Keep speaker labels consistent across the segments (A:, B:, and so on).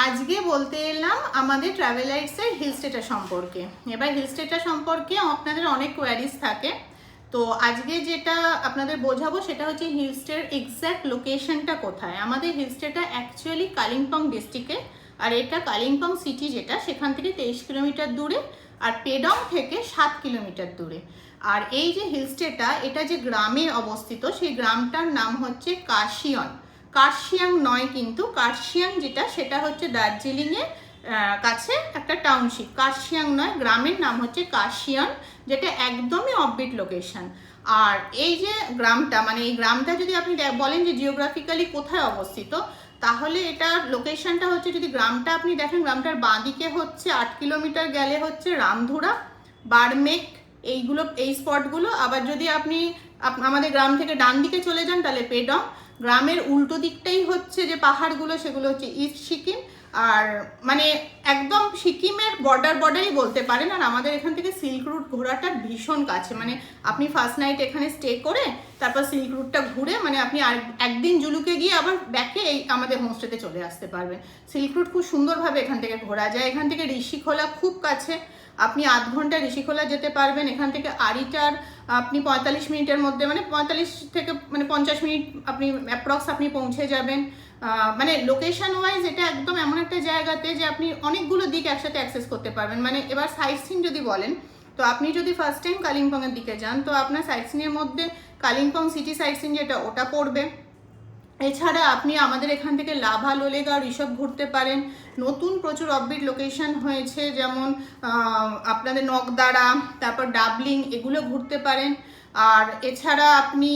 A: আজকে বলতে এলাম আমাদের ট্রাভেলাইটসের হিল স্টেটা সম্পর্কে। এবার হিল স্টেটা সম্পর্কে আপনাদের অনেক কোয়ারিজ থাকে, তো আজকে যেটা আপনাদের বোঝাবো সেটা হচ্ছে হিল স্টের এক্স্যাক্ট লোকেশনটা কোথায়। আমাদের হিল স্টেটা অ্যাকচুয়ালি কালিম্পং ডিস্ট্রিক্টে, আর এটা কালিম্পং সিটি যেটা সেখান থেকে 23 কিলোমিটার দূরে, আর পেডং থেকে 7 কিলোমিটার দূরে। আর এই যে হিল স্টেটা, এটা যে গ্রামে অবস্থিত সেই গ্রামটার নাম হচ্ছে কার্শিয়ং। কার্শিয়াং নয় কিন্তু, কার্শিয়াং যেটা সেটা হচ্ছে দার্জিলিংয়ের কাছে একটা টাউনশিপ। কার্শিয়াং নয়, গ্রামের নাম হচ্ছে কার্শিয়াং, যেটা একদমই অফবিট লোকেশন। আর এই যে গ্রামটা, মানে এই গ্রামটা যদি আপনি বলেন যে জিওগ্রাফিক্যালি কোথায় অবস্থিত, তাহলে এটার লোকেশনটা হচ্ছে, যদি গ্রামটা আপনি দেখেন, গ্রামটার বাঁদিকে হচ্ছে 8 কিলোমিটার গেলে হচ্ছে রামধুরা, বারমেক, এইগুলো এই স্পটগুলো। আবার যদি আপনি আমাদের গ্রাম থেকে ডান দিকে চলে যান তাহলে পেডং। গ্রামের উল্টো দিকটাই হচ্ছে যে পাহাড়গুলো, সেগুলো হচ্ছে ইস্ট সিকিম। আর মানে একদম সিকিমের বর্ডারই বলতে পারেন। আর আমাদের এখান থেকে সিল্ক রুট ঘোরাটা ভীষণ কাছে, মানে আপনি ফার্স্ট নাইট এখানে স্টে করে তারপর সিল্ক রুটটা ঘুরে, মানে আপনি আর একদিন জুলুকে গিয়ে আবার ব্যাকে এই আমাদের হোমস্টেতে চলে আসতে পারবেন। সিল্ক রুট খুব সুন্দরভাবে এখান থেকে ঘোরা যায়। এখান থেকে ঋষিখোলা খুব কাছে, আপনি আধ ঘন্টা ঋষিখোলা যেতে পারবেন। এখান থেকে আরিটার আপনি 45 মিনিটের মধ্যে, মানে 45 থেকে 50 মিনিট আপনি অ্যাপ্রক্স আপনি পৌঁছে যাবেন। মানে লোকেশন ওয়াইজ এটা একদম এমন একটা জায়গাতে যে আপনি অনেকগুলো দিক একসাথে অ্যাক্সেস করতে পারবেন। মানে এবার সাইট সিন যদি বলেন, তো আপনি যদি ফার্স্ট টাইম কালিম্পংয়ের দিকে যান, তো আপনার সাইট সিনের মধ্যে কালিম্পং সিটি সাইট সিন যেটা, ওটা পড়বে। এছাড়া আপনি আমাদের এখান থেকে লাভা, লোলেগাঁও ঋষভ ঘুরতে পারেন। নতুন প্রচুর অফবিট লোকেশন হয়েছে, যেমন আপনাদের নকদারা, তারপর ডাবলিং, এগুলো ঘুরতে পারেন। আর এছাড়া আপনি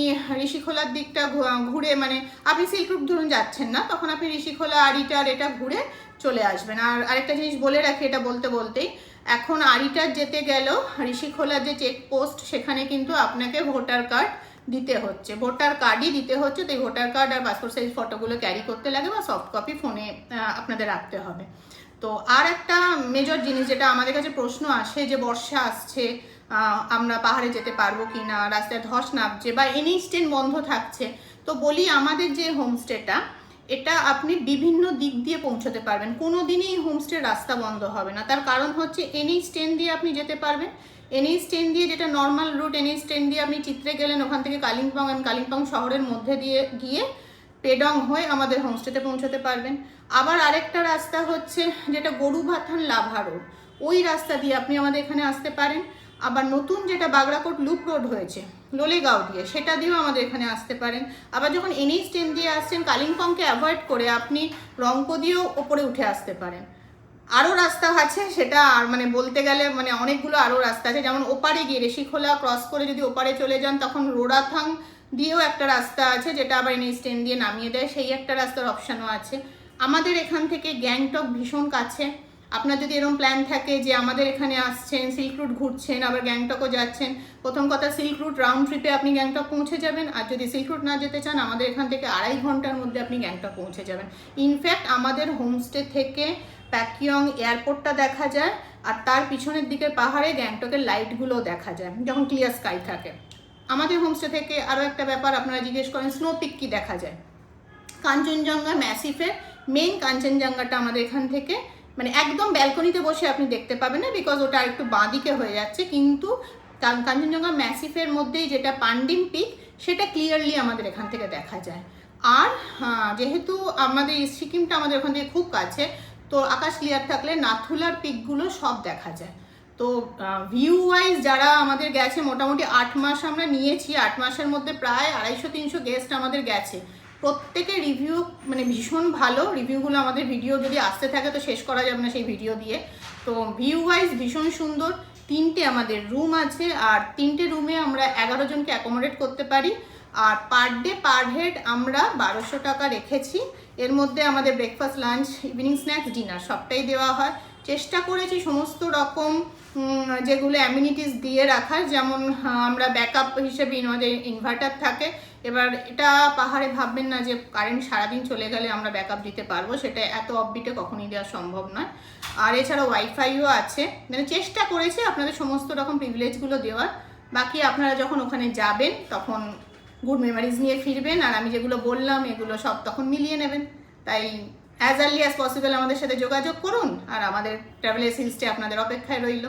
A: ঋষিখোলার দিকটা ঘুরে, মানে আপনি সিল্ক রুট ধরুন যাচ্ছেন না, তখন আপনি ঋষিখোলা, আরিটার এটা ঘুরে চলে আসবেন। আর আরেকটা জিনিস বলে রাখি, এটা বলতেই, এখন আরিটার যেতে গেলেও ঋষিখোলার যে চেকপোস্ট, সেখানে কিন্তু আপনাকে ভোটার কার্ড দিতে হচ্ছে, ভোটার কার্ডই দিতে হচ্ছে। তো এই ভোটার কার্ড আর পাসপোর্ট সাইজ ফটোগুলো ক্যারি করতে লাগে, বা সফট কপি ফোনে আপনাদের রাখতে হবে। তো আর একটা মেজর জিনিস যেটা আমাদের কাছে প্রশ্ন আসে, যে বর্ষা আসছে, আমরা পাহাড়ে যেতে পারবো কি না, রাস্তায় ধস নামছে, বা NH 10 বন্ধ থাকছে। তো বলি, আমাদের যে হোমস্টেটা, এটা আপনি বিভিন্ন দিক দিয়ে পৌঁছতে পারবেন, কোনো দিনই হোমস্টের রাস্তা বন্ধ হবে না। তার কারণ হচ্ছে NH 10 দিয়ে আপনি যেতে পারবেন। NH 10 দিয়ে, যেটা নর্মাল রুট, NH 10 দিয়ে আপনি চিত্রে গেলেন, ওখান থেকে কালিম্পং শহরের মধ্যে দিয়ে গিয়ে পেডং হয়ে আমাদের হোমস্টেতে পৌঁছতে পারবেন। আবার আরেকটা রাস্তা হচ্ছে যেটা গরুভাথান লাভা রোড, ওই রাস্তা দিয়ে আপনি আমাদের এখানে আসতে পারেন। আবার নতুন যেটা বাগড়াকোট লুপ রোড হয়েছে লোলেগাঁও দিয়ে, সেটা দিয়েও আমাদের এখানে আসতে পারেন। আবার যখন NH 10 দিয়ে আসছেন, কালিম্পংকে অ্যাভয়েড করে আপনি রংপো দিয়েও ওপরে উঠে আসতে পারেন। আরও রাস্তা আছে, সেটা আর মানে বলতে গেলে মানে অনেকগুলো আরও রাস্তা আছে। যেমন ওপারে গিয়ে ঋষিখোলা ক্রস করে যদি ওপারে চলে যান, তখন রোড়াথাং দিয়েও একটা রাস্তা আছে, যেটা আবার NH 10 দিয়ে নামিয়ে দেয়, সেই একটা রাস্তার অপশানও আছে। আমাদের এখান থেকে গ্যাংটক ভীষণ কাছে। আপনার যদি এরকম প্ল্যান থাকে যে আমাদের এখানে আসছেন, সিল্ক রুট ঘুরছেন, আবার গ্যাংটকও যাচ্ছেন, প্রথম কথা সিল্ক রুট রাউন্ড ট্রিপে আপনি গ্যাংটক পৌঁছে যাবেন। আর যদি সিল্ক রুট না যেতে চান, আমাদের এখান থেকে 2.5 ঘন্টার মধ্যে আপনি গ্যাংটক পৌঁছে যাবেন। ইনফ্যাক্ট আমাদের হোমস্টে থেকে প্যাকিয়ং এয়ারপোর্টটা দেখা যায়, আর তার পিছনের দিকের পাহাড়ে গ্যাংটকের লাইটগুলোও দেখা যায় যখন ক্লিয়ার স্কাই থাকে। আমাদের হোমস্টে থেকে আরও একটা ব্যাপার আপনারা জিজ্ঞেস করেন, স্নো পিক কি দেখা যায়। কাঞ্চনজঙ্ঘা ম্যাসিফের মেন কাঞ্চনজঙ্ঘাটা আমাদের এখান থেকে, মানে একদম ব্যালকনিতে বসে আপনি দেখতে পাবেন না, বিকজ ওটা একটু বাঁদিকে হয়ে যাচ্ছে, কিন্তু কাঞ্চনজঙ্ঘা ম্যাসিফের মধ্যেই যেটা পান্ডিম পিক, সেটা ক্লিয়ারলি আমাদের এখান থেকে দেখা যায়। আর যেহেতু আমাদের সিকিমটা আমাদের ওখান থেকে খুব কাছে, তো আকাশ ক্লিয়ার থাকলে নাথুলার পিকগুলো সব দেখা যায়। তো ভিউ ওয়াইজ যারা আমাদের গেছে, মোটামুটি 8 মাস আমরা নিয়েছি, 8 মাসের মধ্যে প্রায় 250-300 গেস্ট আমাদের গেছে। প্রত্যেকের রিভিউ মানে ভীষণ ভালো। রিভিউগুলো আমাদের ভিডিও যদি আসতে থাকে তো শেষ করা যাবে না সেই ভিডিও দিয়ে। তো ভিউ ওয়াইজ ভীষণ সুন্দর। 3টে আমাদের রুম আছে, আর 3টে রুমে আমরা 11 জনকে অ্যাকোমোডেট করতে পারি। আর পার ডে পার হেড আমরা 1200 টাকা রেখেছি। এর মধ্যে আমাদের breakfast, lunch, evening snacks, dinner সবটাই দেওয়া হয়। চেষ্টা করেছি সমস্ত রকম যেগুলো অ্যামিনিটিস দিয়ে রাখার, যেমন আমরা ব্যাকআপ হিসেবে আমাদের ইনভার্টার থাকে। এবার এটা পাহাড়ে ভাববেন না যে কারেন্ট সারাদিন চলে গেলে আমরা ব্যাকআপ দিতে পারবো, সেটা এত অফবিটে কখনই দেওয়া সম্ভব নয়। আর এছাড়া ওয়াইফাইও আছে। মানে চেষ্টা করেছি আপনাদের সমস্ত রকম প্রিভিলেজগুলো দেওয়ার। বাকি আপনারা যখন ওখানে যাবেন তখন গুড মেমারিজ নিয়ে ফিরবেন, আর আমি যেগুলো বললাম এগুলো সব তখন মিলিয়ে নেবেন। তাই অ্যাজ আর্লি অ্যাজ পসিবল আমাদের সাথে যোগাযোগ করুন, আর আমাদের ট্রাভেলার্স হিল স্টে আপনাদের অপেক্ষায় রইল।